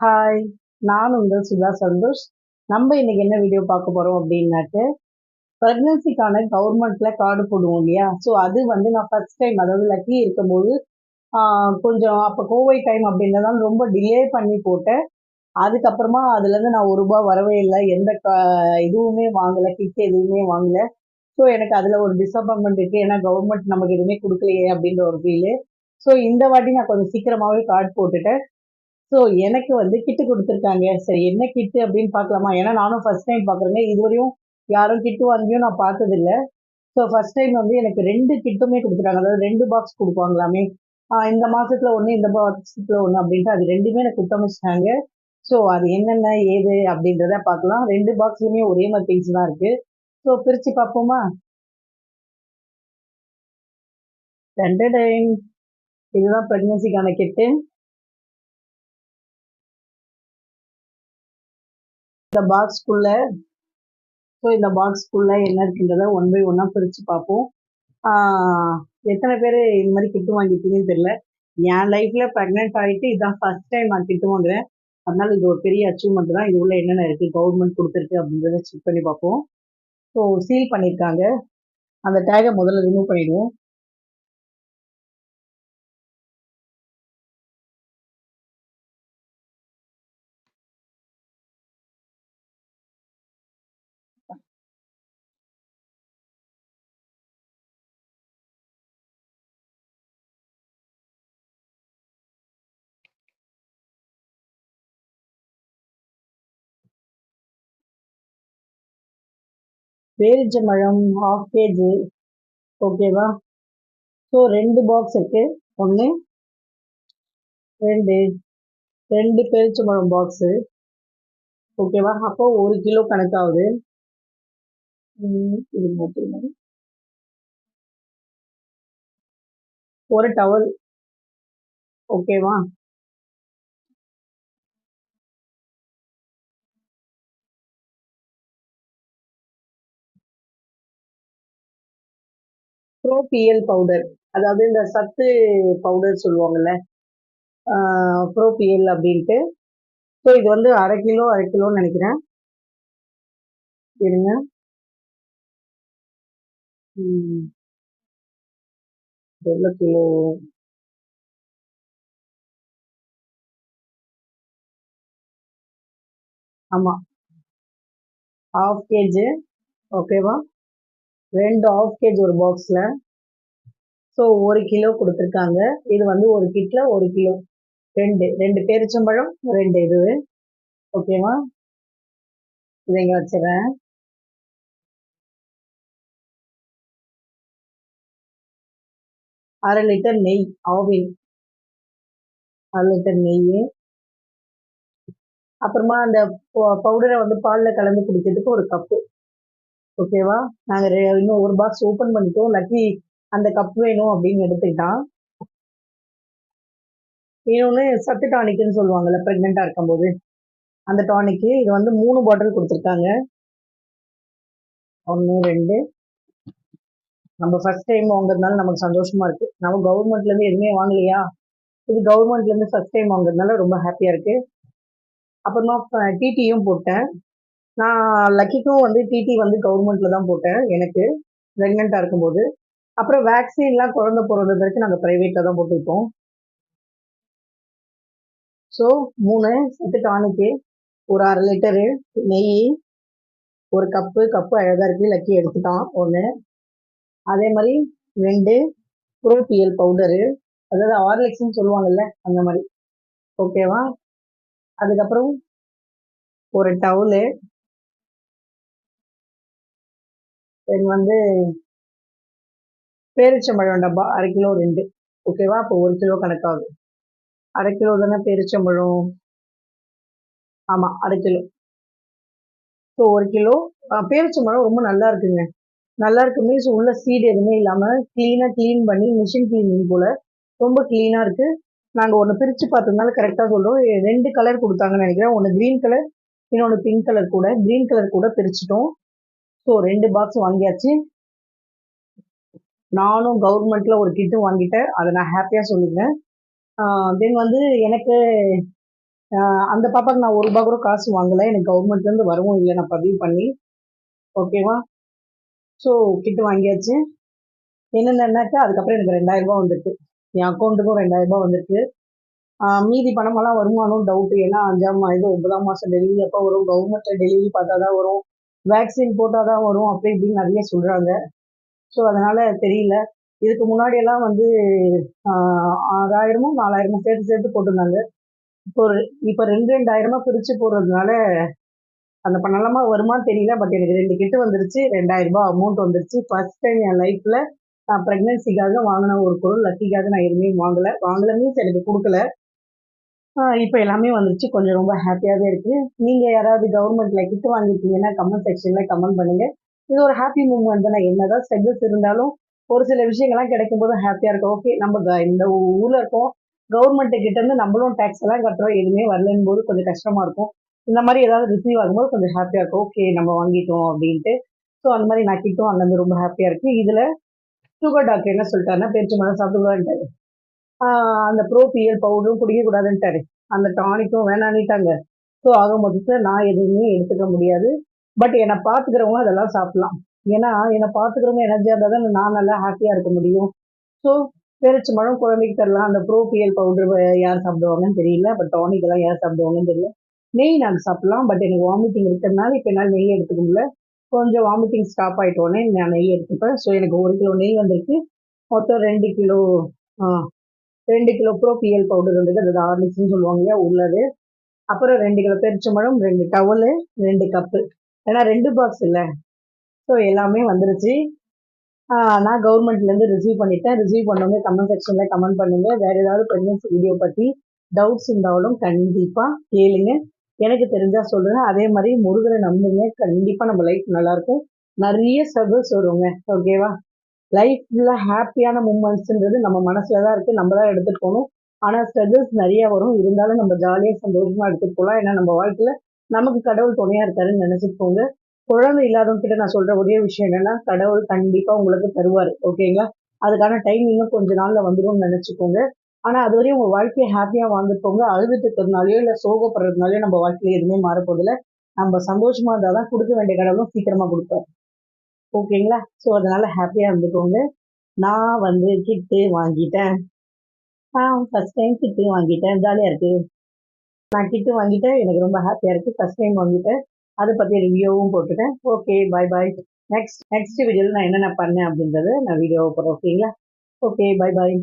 Hi, நான் உங்கள் சுதா சந்தோஷ். நம்ம இன்னைக்கு என்ன வீடியோ பார்க்க போறோம் அப்படின்னாட்டு, பிரெக்னன்சிக்கான கவர்மெண்ட்ல கார்டு போடுவோம் இல்லையா? ஸோ அது வந்து நான் ஃபர்ஸ்ட் டைம், அதாவது லக்கி இருக்கும்போது கொஞ்சம் அப்போ கோவிட் டைம் அப்படின்றதால ரொம்ப டிலே பண்ணி போட்டேன். அதுக்கப்புறமா அதுலேருந்து நான் ₹1 வரவே இல்லை, எந்த இதுவுமே வாங்கலை, கிட் எதுவுமே வாங்கல. ஸோ எனக்கு அதில் ஒரு டிசப்பாயின்மெண்ட் இருக்கு, ஏன்னா கவர்மெண்ட் நமக்கு எதுவுமே கொடுக்கலையே அப்படின்ற ஒரு ஃபீலு. ஸோ இந்த வாட்டி நான் கொஞ்சம் சீக்கிரமாகவே கார்டு போட்டுட்டேன். ஸோ எனக்கு வந்து கிட்டு குடுத்துருக்காங்க. சரி என்ன கிட்டு அப்படின்னு பார்க்கலாமா? ஏன்னா நானும் ஃபர்ஸ்ட் டைம் பார்க்குறேங்க. இதுவரையும் யாரும் கிட்டு வாங்கியும் நான் பார்த்ததில்ல. ஸோ ஃபர்ஸ்ட் டைம் வந்து எனக்கு 2 கிட்டுமே குடுத்துட்டாங்க. அதாவது 2 பாக்ஸ் குடுப்பாங்களாமே. இந்த மாசத்துல 1, இந்த மாசத்துல 1 அப்படின்ட்டு அது 2மே எனக்கு குடுத்தமிச்சுட்டாங்க. ஸோ அது என்னென்ன, ஏது அப்படின்றத பார்க்கலாம். 2 பாக்ஸ்லயுமே ஒரே மாதிரி திங்ஸ் தான் இருக்கு. ஸோ பிரிச்சு பார்ப்போமா? டன்டடைன். இதுதான் பிரெக்னன்சிக்கான கிட்டு. இந்த பாக்ஸ்க்குள்ள இந்த பாக்ஸ்க்குள்ள என்ன இருக்குன்றத ஒன் பை ஒன்னா பிரிச்சு பார்ப்போம். ஆஹ் எத்தனை பேர் இந்த மாதிரி கிட்டு வாங்கிட்டீங்கன்னு தெரியல. என் லைஃப்ல ப்ரெக்னென்ட் ஆகிட்டு இதான் ஃபர்ஸ்ட் டைம் நான் கிட்டு வாங்குறேன். அதனால இது ஒரு பெரிய அச்சீவ்மெண்ட் தான். இது உள்ள என்னென்ன இருக்கு, கவர்மெண்ட் கொடுத்துருக்கு அப்படின்றத செக் பண்ணி பார்ப்போம். ஸோ சீல் பண்ணியிருக்காங்க. அந்த டேகை முதல்ல ரிமூவ் பண்ணிடுவோம். பேரிச்சம்பழம் 1/2 கேஜி. ஓகேவா? ஸோ 2 பாக்ஸ் இருக்கு. ஒன்று, ரெண்டு, 2 பேரிச்சம்பழம் பாக்ஸு. ஓகேவா? அப்போ 1 கிலோ கணக்காகுது. இது மட்டும். ஒரு டவல். ஓகேவா? ப்ரோபிஎல் பவுடர், அதாவது இந்த சத்து பவுடர் சொல்லுவாங்கல்ல, ப்ரோபிஎல் அப்படின்ட்டு. ஸோ இது வந்து அரை கிலோன்னு நினைக்கிறேன். இருங்க. ம், எவ்வளோ கிலோ? ஆமாம், 1/2 கேஜி. ஓகேவா? 2 1/2 கேஜி ஒரு பாக்ஸில். ஸோ 1 கிலோ கொடுத்துருக்காங்க. இது வந்து ஒரு கிட்ல 1 கிலோ. ரெண்டு ரெண்டு பேரிச்சம்பழம், 2 இது. ஓகேவா? இதை இங்கே வச்சுறேன். 1/2 லிட்டர் நெய், ஆவின். 1/2 லிட்டர் நெய். அப்புறமா அந்த பவுடரை வந்து பாலில் கலந்து குடிக்கிறதுக்கு ஒரு கப்பு. ஓகேவா? நாங்கள் இன்னும் ஒரு பாக்ஸ் ஓப்பன் பண்ணிட்டோம். லக்கி அந்த கப் வேணும் அப்படின்னு எடுத்துக்கிட்டான். இன்னொன்று சத்து டானிக்னு சொல்லுவாங்கல்ல, ப்ரெக்னெண்ட்டாக இருக்கும்போது அந்த டானிக்கு. இது வந்து 3 பாட்டில் கொடுத்துருக்காங்க. 1, 2. நம்ம ஃபர்ஸ்ட் டைம் வாங்குறதுனால நமக்கு சந்தோஷமா இருக்கு. நம்ம கவர்மெண்ட்லேருந்து எதுவுமே வாங்கலையா, இது கவர்மெண்ட்லேருந்து ஃபர்ஸ்ட் டைம் வாங்குறதுனால ரொம்ப ஹாப்பியாக இருக்கு. அப்புறமா டிடியும் போட்டேன். நான் லக்கிக்கும் வந்து டிடி வந்து கவர்மெண்ட்ல தான் போட்டேன் எனக்கு, ப்ரெக்னெண்ட்டாக இருக்கும்போது. அப்புறம் வேக்சின்லாம் குழந்தை பிறந்த வரைக்கும் நாங்கள் ப்ரைவேட்டில் தான் போட்டுக்கிட்டோம். ஸோ 3 சத்து டானிக்கு, ஒரு 1/2 லிட்டரு நெய், ஒரு கப்பு அழகாக இருக்குது, லக்கி எடுத்துட்டான் ஒன்று. அதே மாதிரி 2 ப்ரோபிஎல் பவுடரு, அதாவது ஹார்லிக்ஸ்ன்னு சொல்லுவாங்கல்ல அந்த மாதிரி. ஓகேவா? அதுக்கப்புறம் ஒரு டவுலு, தென் வந்து பேரிச்சம்பழம் டப்பா 1/2 கிலோ 2. ஓகேவா? அப்போ 1 கிலோ கணக்காகுது. 1/2 கிலோ தானே பேரிச்சம்பழம்? ஆமாம், 1/2 கிலோ. So 1 kilo. பேரிச்சம்பழம் ரொம்ப நல்லா இருக்குங்க. நல்லா இருக்கு மீன்ஸ் உள்ள சீடு எதுவுமே இல்லாமல் க்ளீனாக க்ளீன் பண்ணி மிஷின் க்ளீனிங் போல் ரொம்ப க்ளீனாக இருக்குது. நாங்கள் ஒன்று பிரித்து பார்த்ததுனால கரெக்டாக சொல்கிறோம். 2 கலர் கொடுத்தாங்கன்னு நினைக்கிறேன். ஒன்று க்ரீன் கலர், இன்னொன்று பிங்க் கலர். கூட க்ரீன் கலர் கூட பிரிச்சிட்டோம். ஸோ 2 பாக்ஸ் வாங்கியாச்சு. நானும் கவர்மெண்ட்டில் ஒரு கிட்டு வாங்கிட்டேன். அதை நான் ஹாப்பியாக சொல்லிக்கிறேன். தென் வந்து எனக்கு அந்த பாப்பாக்கு நான் ரூபா கூட காசு வாங்கலை, எனக்கு கவர்மெண்ட்லேருந்து வரவும் இல்லை, நான் பதிவு பண்ணி. ஓகேவா? ஸோ கிட்டு வாங்கியாச்சு. என்னென்னன்னாக்கா அதுக்கப்புறம் எனக்கு 2000 வந்துருக்கு, என் அக்கௌண்ட்டுக்கும் 2000 வந்துருக்கு. மீதி பணமெல்லாம் வருமானம் டவுட்டு, ஏன்னா 9ஆம் மாதம் டெலிவரி அப்போ வரும், கவர்மெண்ட்டில் டெலிவரி பார்த்தா தான் வரும், வேக்சின் போட்டால் தான் வரும், அப்படி இப்படின்னு நிறைய சொல்கிறாங்க. ஸோ அதனால் தெரியல. இதுக்கு முன்னாடியெல்லாம் வந்து 6000மோ 4000மோ சேர்த்து சேர்த்து போட்டிருந்தாங்க. இப்போ 2000 பிரித்து போடுறதுனால அந்த பணமா வருமானு தெரியல. பட் எனக்கு 2 கிட்டு வந்துருச்சு, 2000 அமௌண்ட் வந்துருச்சு. ஃபர்ஸ்ட் டைம் என் லைஃப்பில் நான் ப்ரெக்னென்சிக்காக வாங்கின ஒரு பொருள். லக்கிக்காக நான் எதுவுமே வாங்கலை மீன்ஸ் எனக்கு கொடுக்கல. இப்போ எல்லாமே வந்துருச்சு, கொஞ்சம் ரொம்ப ஹாப்பியாகவே இருக்குது. நீங்கள் யாராவது கவர்மெண்ட்டில் கிட்டு வாங்கியிருக்கீங்கன்னா கமெண்ட் செக்ஷனில் கமெண்ட் பண்ணுங்கள். இது ஒரு ஹாப்பி மூமெண்ட் தானே. என்னதான் ஸ்ட்ரகிள்ஸ் இருந்தாலும் ஒரு சில விஷயங்கள்லாம் கிடைக்கும்போது ஹாப்பியாக இருக்கும். ஓகே, நம்ம இந்த ஊரில் இருக்கோம், கவர்மெண்ட்டு கிட்டேருந்து நம்மளும் டேக்ஸ் எல்லாம் கட்டுறோம், எதுவுமே வரலன்னு போது கொஞ்சம் கஷ்டமாக இருக்கும். இந்த மாதிரி ஏதாவது ரிசீவ் ஆகும்போது கொஞ்சம் ஹாப்பியாக இருக்கும். ஓகே, நம்ம வாங்கிட்டோம் அப்படின்ட்டு. ஸோ அந்த மாதிரி நான் கிட்டும் அங்கேருந்து ரொம்ப ஹாப்பியாக இருக்குது. இதில் சுகர் டாக்டர் என்ன சொல்லிட்டாருன்னா, பேரிச்சம்பழம் சாப்பிடக்கூடாதுன்ட்டாரு, அந்த ப்ரோபிஎல் பவுடரும் குடிக்கக்கூடாதுன்ட்டாரு, அந்த டானிக்கும் வேணான்னிட்டாங்க. ஸோ ஆக மொத்தத்தில் நான் எதுவுமே எடுத்துக்க முடியாது. பட் என்னை பார்த்துக்கிறவங்க அதெல்லாம் சாப்பிடலாம். ஏன்னா என்னை பார்த்துக்கிறவங்க எனர்ஜியாக இருந்தால் தான் நான் நல்லா ஹாப்பியாக இருக்க முடியும். ஸோ பேரிச்சம்பழம் குழந்தைக்கு தரலாம். அந்த ப்ரோபிஎல் பவுடர் யார் சாப்பிடுவாங்கன்னு தெரியல, பட் டானிக்கெல்லாம் யார் சாப்பிடுவாங்கன்னு தெரியல. நெய் நாங்கள் சாப்பிடலாம், பட் எனக்கு வாமிட்டிங் இருக்கிறதுனால இப்போ என்னால் நெய் எடுத்துக்க முடியல. கொஞ்சம் வாமிட்டிங் ஸ்டாப் ஆகிட்டோன்னே நான் நெய் எடுத்துப்பேன். ஸோ எனக்கு 1 கிலோ நெய் வந்திருக்கு. மொத்தம் 2 கிலோ 2 கிலோ ப்ரோபிஎல் பவுடர் வந்தது, அது ஹார்லிக்ஸ்னு சொல்லுவாங்க இல்லையா, உள்ளது. அப்புறம் 2 கிலோ பேரிச்சம்பழம், 2 டவலு, 2 கப்பு, ஏன்னா 2 பாக்ஸ் இல்லை. ஸோ எல்லாமே வந்துருச்சு. நான் கவர்மெண்ட்லேருந்து ரிசீவ் பண்ணிட்டேன். ரிசீவ் பண்ணவங்க கமெண்ட் செக்ஷனில் கமெண்ட் பண்ணுங்கள். வேறு ஏதாவது ப்ரெக்னென்சி வீடியோ பற்றி டவுட்ஸ் இருந்தாலும் கண்டிப்பாக கேளுங்க, எனக்கு தெரிஞ்சால் சொல்லுங்கள். அதே மாதிரி முருகரை நம்புங்க, கண்டிப்பாக நம்ம லைஃப் நல்லாயிருக்கும். நிறைய ஸ்ட்ரகிள்ஸ் வருங்க. ஓகேவா? லைஃப்பில் ஹாப்பியான மூமெண்ட்ஸுன்றது நம்ம மனசில் தான் இருக்குது, நம்ம தான் எடுத்துகிட்டு போகணும். ஆனால் ஸ்ட்ரகிள்ஸ் நிறைய வரும், இருந்தாலும் நம்ம ஜாலியாக சந்தோஷமாக எடுத்துகிட்டு போகலாம். ஏன்னா நம்ம வாழ்க்கையில் நமக்கு கடவுள் துணையாக இருக்காருன்னு நினச்சிட்டு போங்க. குழந்தை இல்லாதவங்க கிட்ட நான் சொல்கிற ஒரே விஷயம் என்னென்னா, கடவுள் கண்டிப்பாக உங்களுக்கு தருவார். ஓகேங்களா? அதுக்கான டைம் இன்னும் கொஞ்ச நாளில் வந்துடும்னு நினச்சிக்கோங்க. ஆனால் அது வரையும் உங்கள் வாழ்க்கையை ஹாப்பியாக வாழ்ந்துட்டு அழுதுட்டு இருக்கிறதுனாலையோ இல்லை சோகப்படுறதுனாலையோ நம்ம வாழ்க்கையில் எதுவுமே மாறப்போதில்லை. நம்ம சந்தோஷமாக இருந்தால் தான் கொடுக்க வேண்டிய கடவுளும் சீக்கிரமாக கொடுப்பார். ஓகேங்களா? ஸோ அதனால் ஹாப்பியாக இருந்துக்கோங்க. நான் வந்து கிட்டு வாங்கிட்டேன். ஃபர்ஸ்ட் டைம் கிட்டு வாங்கிட்டேன், ஜாலியாக இருக்குது. நான் கிட்டு வாங்கிட்டேன், எனக்கு ரொம்ப ஹாப்பியாக இருக்குது. ஃபர்ஸ்ட் டைம் வாங்கிட்டேன், அதை பற்றி ரிவ்யூவும் போட்டுட்டேன். ஓகே, பாய் பாய். நெக்ஸ்ட் வீடியோவில் நான் என்னென்ன பண்ணேன் அப்படின்றத நான் வீடியோவை போடுறேன். ஓகேங்களா? ஓகே, பாய் பாய்.